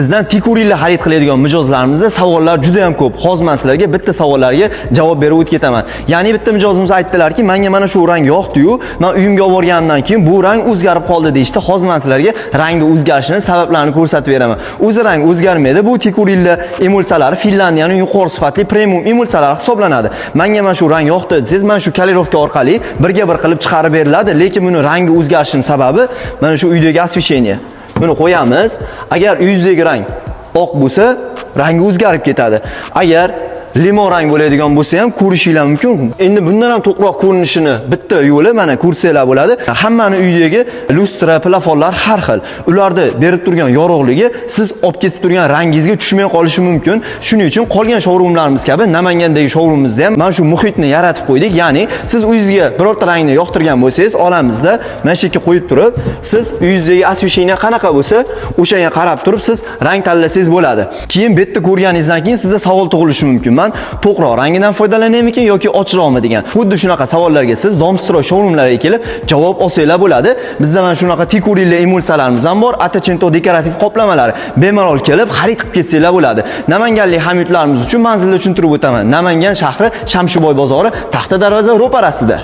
Bizdan tikurillar xarid qiladigan mijozlarimizda savollar juda ham ko'p. Hozir men sizlarga bitta savollarga javob berib o'tib ketaman. Ya'ni bitta mijozimiz aytdilarki, menga mana shu rang yoqdi-yu, men uyimga olib borganimdan keyin bu rang o'zgarib qoldi deyishdi. Hozir men sizlarga rangni o'zgarishini sabablarini ko'rsatib beraman. O'zi rang o'zgarmaydi. Bu tikurillar emulsiyalari Finlandiyaning yuqori sifatli premium emulsiyalari hisoblanadi. Menga mana shu rang yoqdi desangiz, mana shu kalirovka orqali birga bir qilib chiqarib beriladi, lekin buni rangi o'zgarishining sababi mana shu uydagi освещение. Buni qo'yamiz. Agar uyingizdagi rang oq bo'lsa, rangi o'zgarib ketadi. Agar limon rang bo'ladigan bo'lsa ham ko'rishinglar mumkin. Endi bundan ham to'qroq ko'rinishini bitta yo'li mana ko'rsanglar bo'ladi. Hammani uyidagi lustra, plafonlar har xil. Ularda berib turgan yorug'ligi siz olib ketib turgan rangingizga tushmay qolishi mumkin. Shuning uchun qolgan showroomlarimiz kabi Namangandagi showroomimizda ham mana shu muhitni yaratib qo'ydik. Ya'ni siz uyingizga birorta rangni yoqtirgan bo'lsangiz, olamizda mana shu yerga qo'yib turib, siz uyingizdagi освещение qanaqa bo'lsa, o'shanga qarab turib siz rang tanlasangiz bo'ladi. Keyin bu yerda ko'rganingizdan keyin sizda savol tug'ilishi mumkin. To'qroq rangidan foydalanaymikin yoki ochroqmi degan. Xuddi shunaqa savollarga siz Domstroy showroomlariga kelib javob olsanglar bo'ladi. Bizda mana shunaqa tikurillar emulsiyalarimiz ham bor, Atacento dekorativ qoplamalari. Bemalol kelib xarid qilib ketsanglar bo'ladi. Namanganlik hamyurtlarimiz uchun manzilni tushuntirib o'taman. Namangan shahri Shamshiboy bozori, Taxta darvoza ro'parasida.